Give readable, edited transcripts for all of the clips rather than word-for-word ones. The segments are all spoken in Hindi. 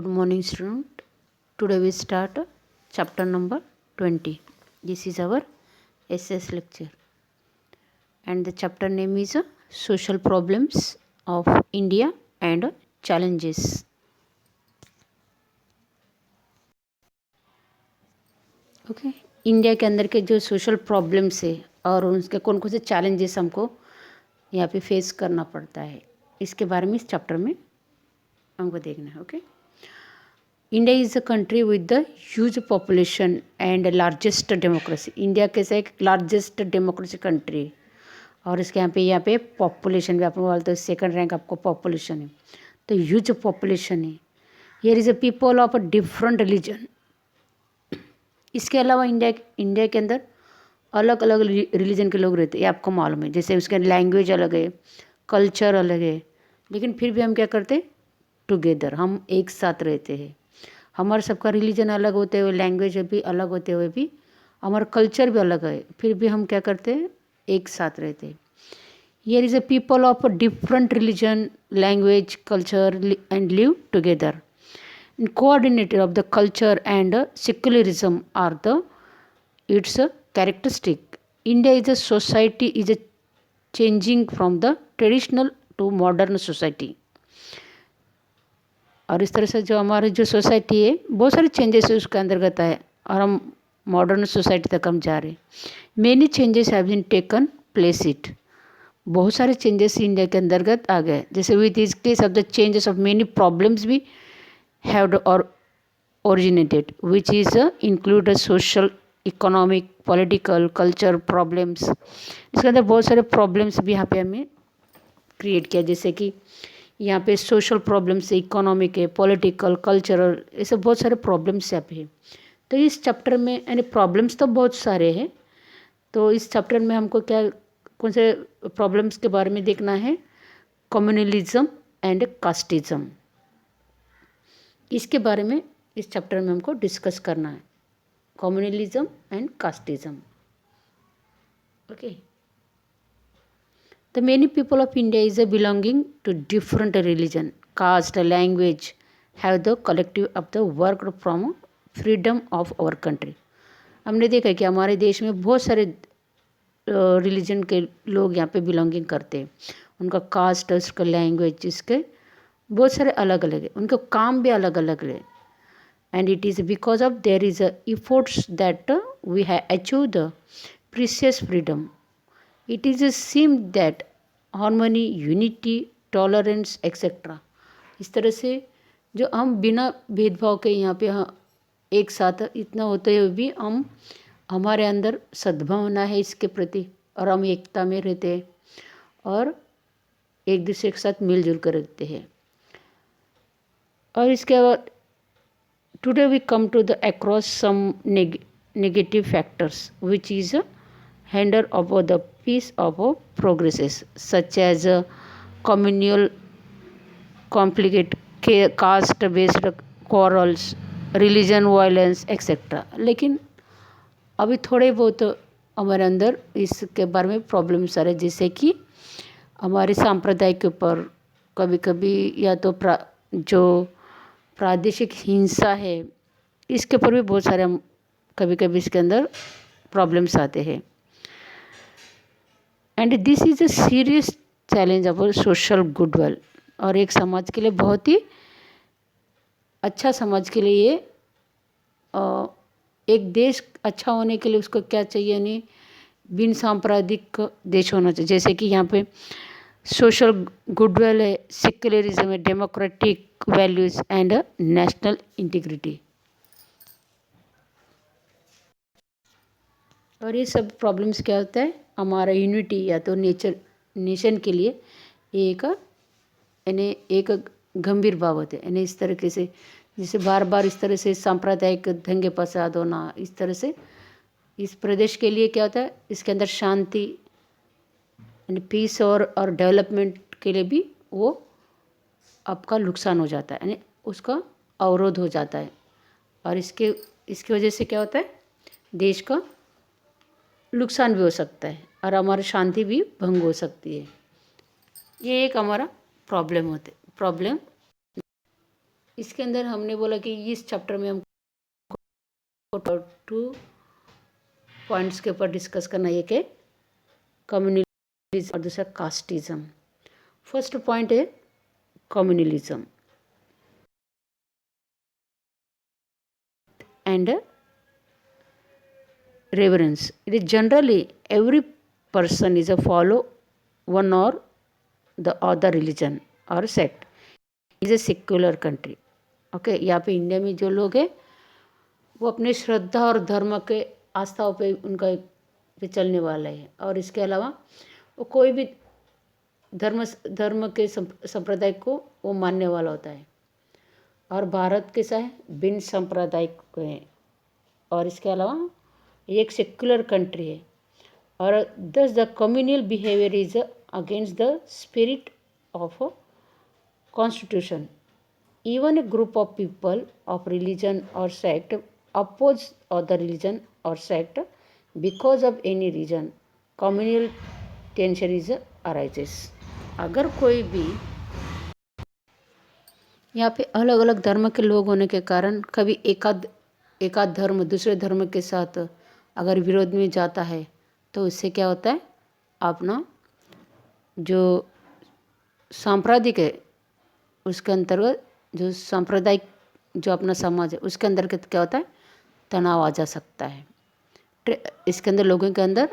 Good morning, student. Today we start chapter number 20. This is our SS lecture, and the chapter name is Social Problems of India and Challenges. Okay India के अंदर के जो सोशल प्रॉब्लम्स है और उनके कौन कौन से चैलेंजेस हमको यहाँ पे फेस करना पड़ता है, इसके बारे में इस चैप्टर में हमको देखना है. Okay India is a country with the huge population and largest democracy. India कैसे एक लार्जेस्ट डेमोक्रेसी कंट्री है और इसके यहाँ पे पॉपुलेशन भी आप बोलते हो सेकंड रैंक आपको पॉपुलेशन है, तो ह्यूज पॉपुलेशन है. Here is a people of a different religion. इसके अलावा इंडिया के अंदर अलग अलग रिलीजन के लोग रहते हैं, ये आपको मालूम है. जैसे उसके लैंग्वेज अलग है, कल्चर अलग है, लेकिन फिर भी हम क्या करते हैं, टुगेदर हम एक साथ रहते हैं. हमारा सबका रिलीजन अलग होते हुए, लैंग्वेज भी अलग होते हुए भी, हमारा कल्चर भी अलग है, फिर भी हम क्या करते हैं, एक साथ रहते हैं. Here is a people of different religion, language, culture and live together. Coordinator of the culture and secularism are the its characteristic. India is a society is a changing from the traditional to modern society. और इस तरह से जो हमारी जो सोसाइटी है बहुत सारे चेंजेस उसके अंतर्गत है और हम मॉडर्न सोसाइटी तक हम जा रहे हैं. Many changes have been taken place it. बहुत सारे चेंजेस इंडिया के अंतर्गत आ गए. जैसे विथ इस case of the changes of many problems भी have or originated, which is include a social, economic, political, culture problems. इसके अंदर बहुत सारे प्रॉब्लम्स भी यहाँ पे हमें क्रिएट किया, जैसे कि यहाँ पे सोशल प्रॉब्लम्स है, इकोनॉमिक है, पॉलिटिकल, कल्चरल, ऐसे बहुत सारे प्रॉब्लम्स यहाँ पे है. तो इस चैप्टर में यानी प्रॉब्लम्स तो बहुत सारे हैं, तो इस चैप्टर में हमको क्या कौन से प्रॉब्लम्स के बारे में देखना है, कम्युनलिज्म एंड कास्टिज्म. इसके बारे में इस चैप्टर में हमको डिस्कस करना है, communalism and casteism. Okay the many people of India is a belonging to different religion, caste, language have the collective of the work from freedom of our country. हमने देखा है कि हमारे देश में बहुत सारे रिलीजन के लोग यहाँ पे बिलोंगिंग करते हैं. उनका कास्ट, उसका लैंग्वेज, इसके बहुत सारे अलग अलग है, उनका काम भी अलग अलग है. And it is because of there is a efforts that we have achieve the precious freedom. It is a seem that harmony, unity, tolerance etcetera. इस तरह से जो हम बिना भेदभाव के यहाँ पे एक साथ इतना होते हुए भी हम हमारे अंदर सद्भावना है इसके प्रति, और हम एकता में रहते हैं और एक दूसरे के साथ मिलजुल कर रहते हैं. और इसके बाद today we come to the across some negative factors which is hinder of the peace of progresses such as communal complicate, caste based quarrels, religion violence etcetera. लेकिन अभी थोड़े बहुत हमारे अंदर इसके बारे में प्रॉब्लम्स आ रहे, जैसे कि हमारे सांप्रदाय के ऊपर कभी कभी या तो जो प्रादेशिक हिंसा है, इसके ऊपर भी बहुत सारे हम कभी कभी इसके अंदर प्रॉब्लम्स आते हैं. And this is a serious challenge of social goodwill. और एक समाज के लिए बहुत ही अच्छा, समाज के लिए ये एक देश अच्छा होने के लिए उसको क्या चाहिए, नहीं बिन सांप्रदायिक देश होना चाहिए. जैसे कि यहाँ पे सोशल गुडविल है, सेक्युलरिज्म है, democratic values and national integrity. और ये सब प्रॉब्लम्स क्या होता है, हमारा यूनिटी या तो नेशन के लिए एक यानी एक गंभीर भाव होते हैं. यानी इस तरीके से जैसे बार बार इस तरह से सांप्रदायिक दंगे फसाद होना, इस तरह से इस प्रदेश के लिए क्या होता है, इसके अंदर शांति यानी पीस और डेवलपमेंट के लिए भी वो आपका नुकसान हो जाता है, यानी उसका अवरोध हो जाता है. और इसकी वजह से क्या होता है, देश का नुकसान भी हो सकता है और हमारी शांति भी भंग हो सकती है. ये एक हमारा प्रॉब्लम इसके अंदर हमने बोला कि इस चैप्टर में हमको 2 पॉइंट्स के ऊपर डिस्कस करना है कि कम्युनलिज्म और दूसरा कास्टिज्म। फर्स्ट पॉइंट है communalism and reverence. It is generally every person is a follow one or the other religion or sect. It is a secular country. Okay यहाँ पे इंडिया में जो लोग हैं वो अपने श्रद्धा और धर्म के आस्थाओं पे उनका पे चलने वाला है, और इसके अलावा वो कोई भी धर्म के संप्रदाय को वो मानने वाला होता है। और भारत कैसा है, भिन्न सांप्रदायिक है, और इसके अलावा ये एक सेक्युलर कंट्री है। और thus the communal behaviour is against the spirit of constitution. Even a group of people of religion और सेक्ट अपोज अदर रिलीजन और sect because of any reason communal tension is arises. अगर कोई भी यहाँ पे अलग अलग धर्म के लोग होने के कारण कभी एकाध धर्म दूसरे धर्म के साथ अगर विरोध में जाता है तो उससे क्या होता है, अपना जो सांप्रदायिक है उसके अंतर्गत जो सांप्रदायिक जो अपना समाज है उसके अंदर क्या होता है, तनाव आ जा सकता है। इसके अंदर लोगों के अंदर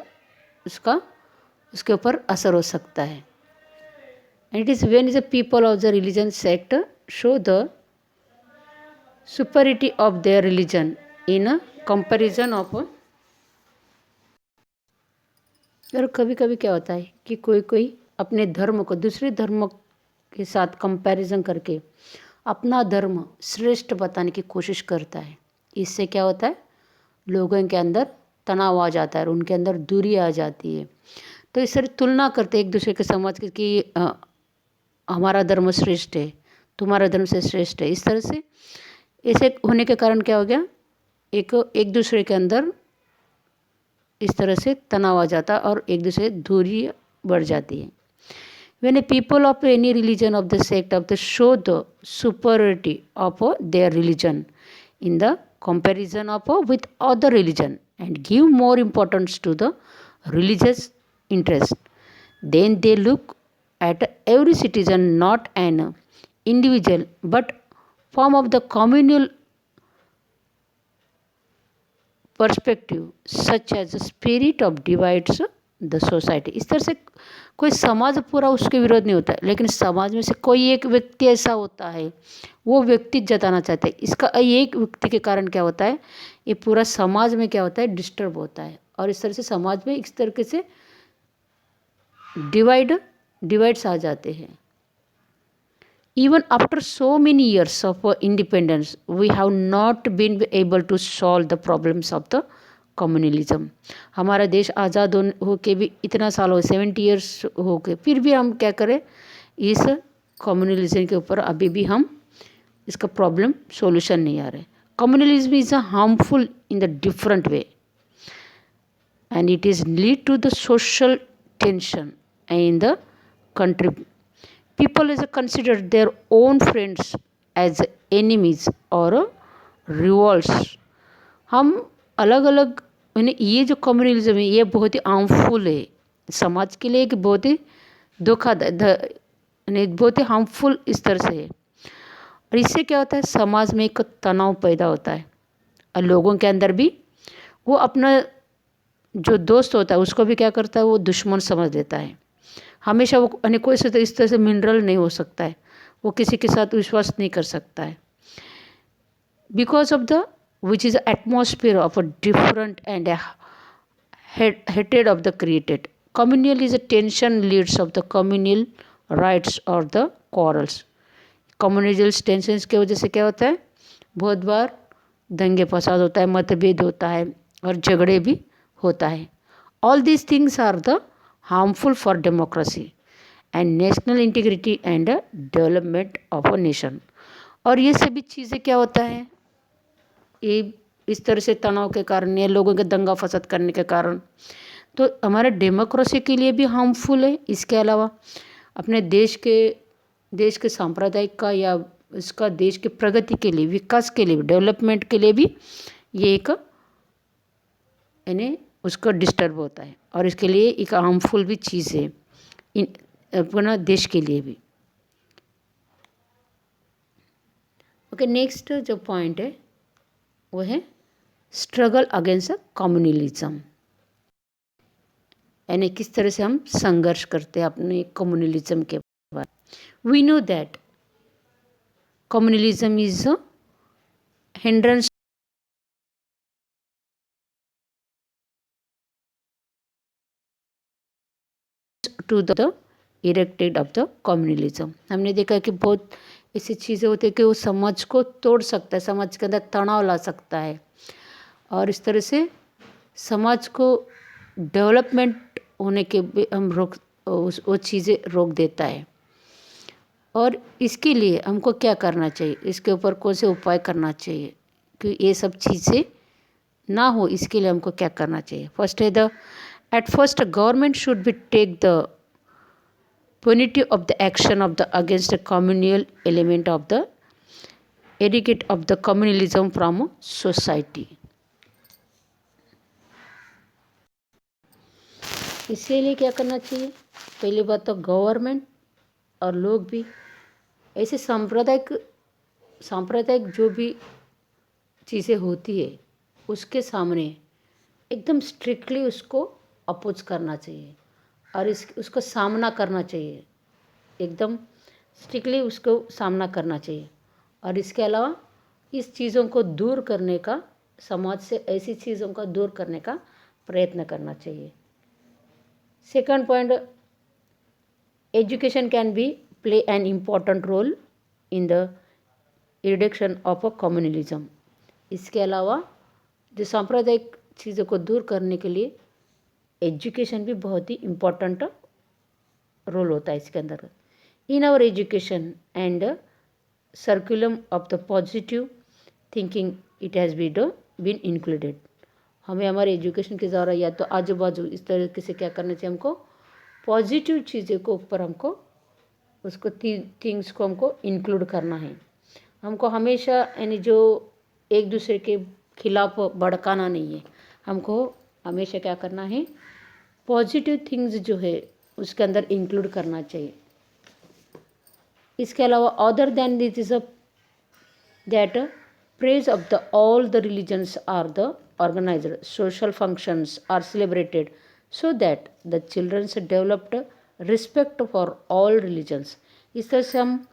उसके ऊपर असर हो सकता है। And it is when is the people of the religion sect show the superiority of their religion in a comparison of और कभी कभी क्या होता है कि कोई अपने धर्म को दूसरे धर्म के साथ कंपैरिजन करके अपना धर्म श्रेष्ठ बताने की कोशिश करता है। इससे क्या होता है, लोगों के अंदर तनाव आ जाता है और उनके अंदर दूरी आ जाती है। तो इस तरह तुलना करते एक दूसरे के समाज की कि हमारा धर्म श्रेष्ठ है, तुम्हारा धर्म से श्रेष्ठ है। इस तरह से ऐसे होने के कारण क्या हो गया, एक दूसरे के अंदर इस तरह से तनाव आ जाता और एक दूसरे दूरी बढ़ जाती है। When a people of any religion of the sect of the show the superiority of their religion in the comparison of with other religion and give more importance to the religious interest, then they look at every citizen not an individual but form of the communal perspective such as the spirit of divides the society। इस तरह से कोई समाज पूरा उसके विरोध नहीं होता है, लेकिन समाज में से कोई एक व्यक्ति ऐसा होता है वो व्यक्ति जताना चाहता है। इसका एक व्यक्ति के कारण क्या होता है, ये पूरा समाज में क्या होता है, डिस्टर्ब होता है, और इस तरह से समाज में इस तरीके से डिवाइड्स आ जाते हैं। Even after so many years of independence, we have not been able to solve the problems of the communalism। हमारा देश आज़ाद हो के भी इतना साल हो, 70 ईयर्स हो गए, फिर भी हम क्या करें, इस कम्युनलिज्म के ऊपर अभी भी हम इसका प्रॉब्लम सॉल्यूशन नहीं आ रहा है। Communalism is a harmful in the different way and it is lead to the social tension in the country। People is considered their own friends as enemies or rivals। हम अलग अलग ये जो कम्युनलिज्म है ये बहुत ही हार्मफुल है समाज के लिए, एक बहुत ही बहुत ही हार्मफुल इस तरह से है। और इससे क्या होता है, समाज में एक तनाव पैदा होता है और लोगों के अंदर भी वो अपना जो दोस्त होता है उसको भी क्या करता है, वो दुश्मन समझ लेता है। हमेशा वो कोई से तो इस तरह से मिनरल नहीं हो सकता है, वो किसी के साथ विश्वास नहीं कर सकता है। Because of the which is atmosphere of a different and hated of the created. Communal is a tension Leeds of the communal riots और द क्वारल्स। कम्युनल टेंशन की वजह से क्या होता है, बहुत बार दंगे फसाद होता है, मतभेद होता है और झगड़े भी होता है। All these things are the harmful for democracy and national integrity and development of a nation। और ये सभी चीज़ें क्या होता है, ये इस तरह से तनाव के कारण या लोगों के दंगा फसाद करने के कारण तो हमारे डेमोक्रेसी के लिए भी हार्मफुल है। इसके अलावा अपने देश के सांप्रदायिक का या उसका देश की प्रगति के लिए, विकास के लिए, डेवलपमेंट के लिए भी ये एक यानी उसको डिस्टर्ब होता है और इसके लिए एक हार्मफुल भी चीज़ है इन अपना देश के लिए भी। ओके, नेक्स्ट जो पॉइंट है वो है स्ट्रगल अगेंस्ट कम्युनलिज्म, यानी किस तरह से हम संघर्ष करते हैं अपने कम्युनलिज्म के बारे। We know that communalism is a hindrance to the erected of the communalism. हमने देखा कि बहुत ऐसी चीज़ें होती है कि वो समाज को तोड़ सकता है, समाज के अंदर तनाव ला सकता है और इस तरह से समाज को डेवलपमेंट होने के भी हम वो चीज़ें रोक देता है। और इसके लिए हमको क्या करना चाहिए, इसके ऊपर कौन से उपाय करना चाहिए कि ये सब चीज़ें ना हो, इसके लिए हमको क्या करना चाहिए। फर्स्ट है the at first government should be take the punitive of the action of the against the communal element of the eradicate of the communalism from society। इसीलिए क्या करना चाहिए, पहली बात तो गवर्नमेंट और लोग भी ऐसे सांप्रदायिक जो भी चीज़ें होती है उसके सामने एकदम स्ट्रिक्टली उसको अपोज करना चाहिए और उसको सामना करना चाहिए, एकदम स्ट्रिक्टली उसको सामना करना चाहिए। और इसके अलावा इस चीज़ों को दूर करने का, समाज से ऐसी चीज़ों को दूर करने का प्रयत्न करना चाहिए। Second point, education can be play an important role in the reduction of a communalism. इसके अलावा जो सांप्रदायिक चीज़ों को दूर करने के लिए एजुकेशन भी बहुत ही इम्पोर्टेंट रोल होता है इसके अंदर। In our education and curriculum of the positive thinking it has been included. हमें हमारे एजुकेशन के द्वारा या तो आजू बाजू इस तरीके से क्या करना चाहिए, हमको पॉजिटिव चीज़ों को ऊपर हमको उसको थिंग्स को हमको इंक्लूड करना है। हमको हमेशा यानी जो एक दूसरे के खिलाफ भड़काना नहीं है, हमको हमेशा क्या करना है, पॉजिटिव थिंग्स जो है उसके अंदर इंक्लूड करना चाहिए। इसके अलावा other than this is a that praise of the all the religions are the organised social functions are celebrated so that the childrens developed respect for all religions. इस तरह से हम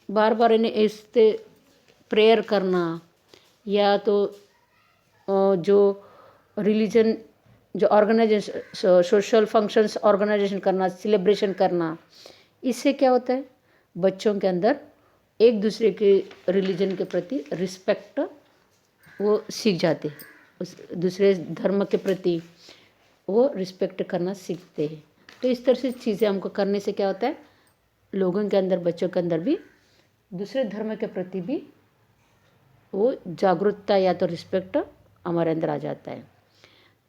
बार बार इन्हें इससे प्रेयर करना या तो जो रिलीजन जो ऑर्गेनाइजेशन सोशल फंक्शंस ऑर्गेनाइजेशन करना, सेलिब्रेशन करना, इससे क्या होता है, बच्चों के अंदर एक दूसरे के रिलीजन के प्रति रिस्पेक्ट वो सीख जाते हैं, उस दूसरे धर्म के प्रति वो रिस्पेक्ट करना सीखते हैं। तो इस तरह से चीज़ें हमको करने से क्या होता है, लोगों के अंदर, बच्चों के अंदर भी दूसरे धर्म के प्रति भी वो जागरूकता या तो रिस्पेक्ट हमारे अंदर आ जाता है।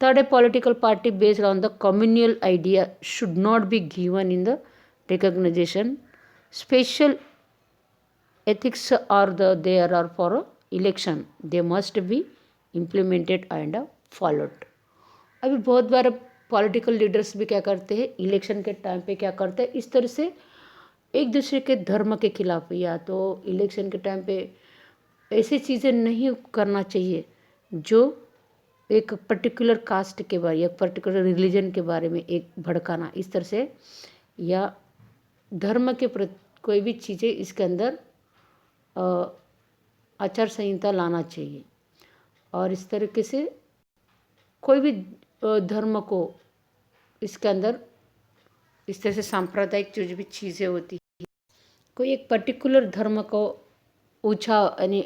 Third, a political party based on the communal idea should not be given in the recognisation special ethics are there are for election, they must be implemented and followed। अभी बहुत बार पॉलिटिकल लीडर्स भी क्या करते हैं, इलेक्शन के टाइम पे क्या करते हैं, इस तरह से एक दूसरे के धर्म के खिलाफ या तो इलेक्शन के टाइम पे ऐसी चीज़ें नहीं करना चाहिए जो एक पर्टिकुलर कास्ट के बारे या पर्टिकुलर रिलीजन के बारे में एक भड़काना, इस तरह से या धर्म के प्रति कोई भी चीज़ें इसके अंदर आचार संहिता लाना चाहिए। और इस तरीके से कोई भी धर्म को इसके अंदर इस तरह से सांप्रदायिक जो भी चीज़ें होती हैं, कोई एक पर्टिकुलर धर्म को ऊंचा यानी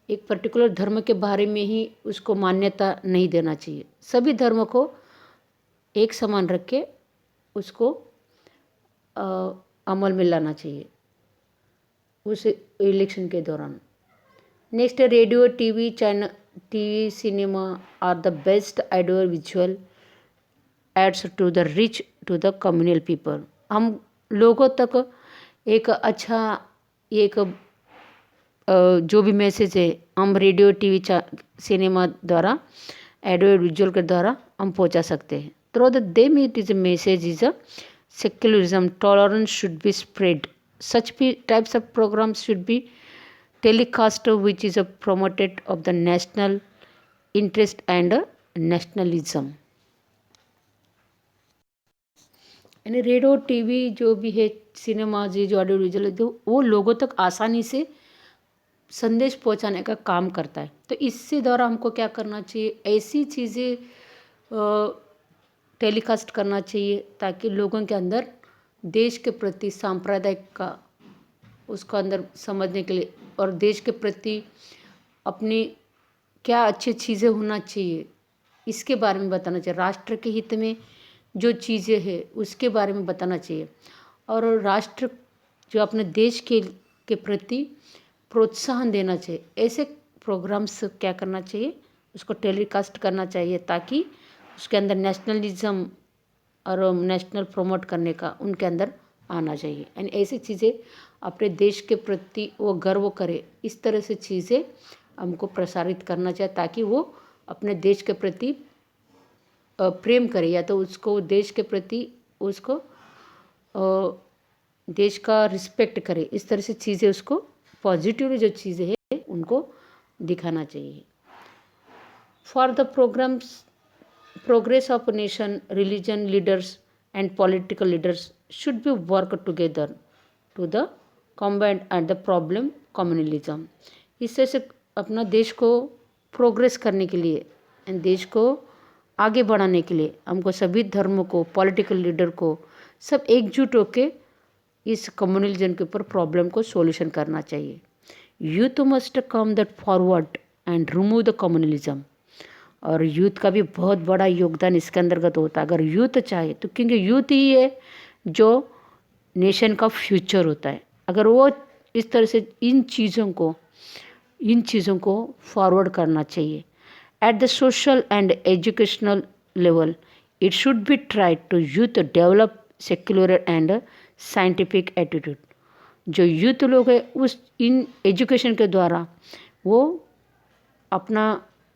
एक पर्टिकुलर धर्म के बारे में ही उसको मान्यता नहीं देना चाहिए। सभी धर्म को एक समान रख के उसको अमल में लाना चाहिए उस इलेक्शन के दौरान। Next, radio, TV channel, TV, cinema are the best audio visual aids to the reach to the communal people. हम लोगों तक एक अच्छा एक जो भी मैसेज है हम रेडियो टीवी सिनेमा द्वारा ऑडियो विजुअल के द्वारा हम पहुंचा सकते हैं. Through the them it is a message is a secularism tolerance should be spread. Such types of programs should be telecast which is a promoted of the national interest and nationalism. यानी रेडियो टीवी जो भी है सिनेमा जी जो ऑडियो विजुअल जो वो लोगों तक आसानी से संदेश पहुंचाने का काम करता है. तो इससे द्वारा हमको क्या करना चाहिए, ऐसी चीज़ें टेलीकास्ट करना चाहिए ताकि लोगों के अंदर देश के प्रति सांप्रदायिक का उसको अंदर समझने के लिए और देश के प्रति अपनी क्या अच्छी चीज़ें होना चाहिए इसके बारे में बताना चाहिए. राष्ट्र के हित में जो चीज़ें हैं उसके बारे में बताना चाहिए और राष्ट्र जो अपने देश के प्रति प्रोत्साहन देना चाहिए. ऐसे प्रोग्राम्स क्या करना चाहिए, उसको टेलीकास्ट करना चाहिए ताकि उसके अंदर नेशनलिज्म और नेशनल प्रमोट करने का उनके अंदर आना चाहिए. एंड ऐसी चीज़ें अपने देश के प्रति वो गर्व करे, इस तरह से चीज़ें हमको प्रसारित करना चाहिए ताकि वो अपने देश के प्रति प्रेम करे या तो उसको देश के प्रति उसको देश का रिस्पेक्ट करे. इस तरह से चीज़ें उसको पॉजिटिव जो चीज़ें हैं उनको दिखाना चाहिए. For the programmes progress of a nation, religion leaders and political leaders should be work together to the combat at the problem communalism. इससे से अपना देश को प्रोग्रेस करने के लिए देश को आगे बढ़ाने के लिए हमको सभी धर्मों को पॉलिटिकल लीडर को सब एकजुट होकर इस कम्युनलिज्म के ऊपर प्रॉब्लम को सॉल्यूशन करना चाहिए. Youth must come that forward and remove the communalism. और यूथ का भी बहुत बड़ा योगदान इसके अंतर्गत होता है. अगर यूथ चाहे तो क्योंकि यूथ ही है जो नेशन का फ्यूचर होता है. अगर वो इस तरह से इन चीज़ों को फॉरवर्ड करना चाहिए. At the social and educational level it should be try to youth develop secular and scientific attitude. जो यूथ लोग हैं उस इन एजुकेशन के द्वारा वो अपना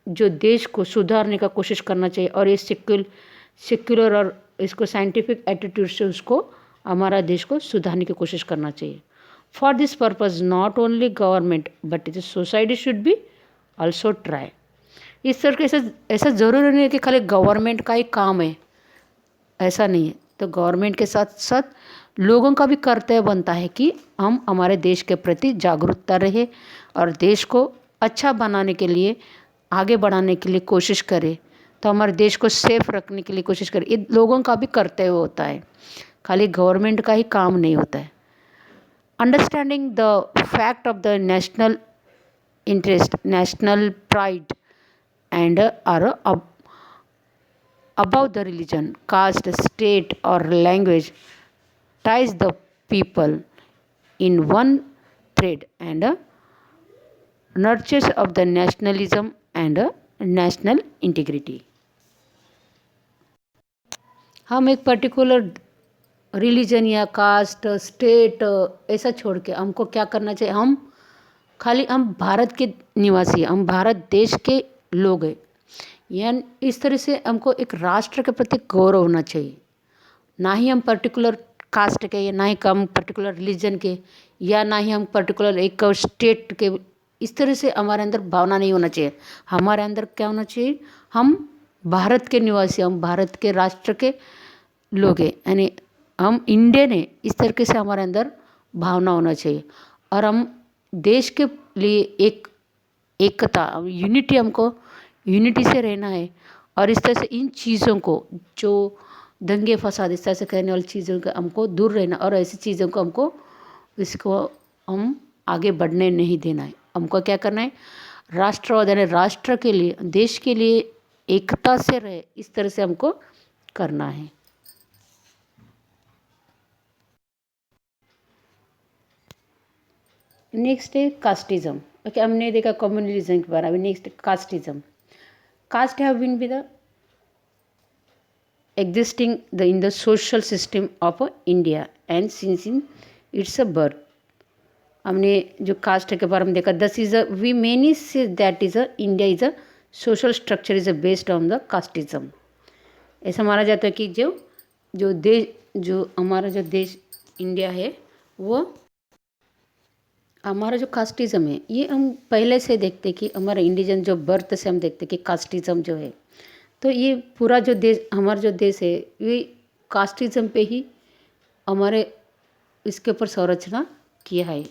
जो देश को सुधारने का कोशिश करना चाहिए और ये सेक्युलर और इसको साइंटिफिक एटीट्यूड से उसको हमारा देश को सुधारने की कोशिश करना चाहिए. For this purpose not only government but it society should be also try. इस तरह के ऐसा ज़रूरी नहीं है कि खाली गवर्नमेंट का ही काम है, ऐसा नहीं है. तो गवर्नमेंट के साथ साथ लोगों का भी कर्तव्य बनता है कि हम हमारे देश के प्रति जागरूकता रहे और देश को अच्छा बनाने के लिए आगे बढ़ाने के लिए कोशिश करें. तो हमारे देश को सेफ रखने के लिए कोशिश करें. ये लोगों का भी कर्तव्य होता है, खाली गवर्नमेंट का ही काम नहीं होता है. Understanding the fact of the national interest, national pride and are above the religion, caste, state or language ties the people in one thread and nurtures of the nationalism and national integrity. हम एक पर्टिकुलर रिलीजन या कास्ट स्टेट ऐसा छोड़ के हमको क्या करना चाहिए, हम भारत के निवासी, हम भारत देश के लोग हैं. यानी इस तरह से हमको एक राष्ट्र के प्रति गौरव होना चाहिए. ना ही हम पर्टिकुलर कास्ट के या ना ही हम पर्टिकुलर रिलीजन के या ना ही हम पर्टिकुलर एक स्टेट के. इस तरह से हमारे अंदर भावना नहीं होना चाहिए. हमारे अंदर क्या होना चाहिए, हम भारत के निवासी, हम भारत के राष्ट्र के लोग हैं, यानी हम इंडियन हैं. इस तरीके से हमारे अंदर भावना होना चाहिए और हम देश के लिए एकता यूनिटी, हमको यूनिटी से रहना है. और इस तरह से इन चीज़ों को जो दंगे फसाद इस तरह से कहने वाली चीज़ों का हमको दूर रहना और ऐसी चीज़ों को इसको हम आगे बढ़ने नहीं देना है. हमको क्या करना है, राष्ट्रवाद यानी राष्ट्र के लिए, देश के लिए एकता से रहे, इस तरह से हमको करना है. नेक्स्ट है कास्टिज्म. ओके, हमने देखा कम्युनलिज्म के बारे में. Next casteism. Caste have been with the existing in the social system of India and since its birth. हमने जो कास्ट के बारे में देखा, thus is a we many say that is a India is a social structure is a based on the casteism. ऐसा माना जाता है कि जो हमारा जो देश इंडिया है, वो हमारा जो कास्टिज़म है, ये हम पहले से देखते कि हमारा इंडिजन जो बर्थ से हम देखते कि कास्टिज़म जो है, तो ये पूरा जो देश, हमारा जो देश है, ये कास्टिज़म पे ही हमारे इसके ऊपर संरचना किया है।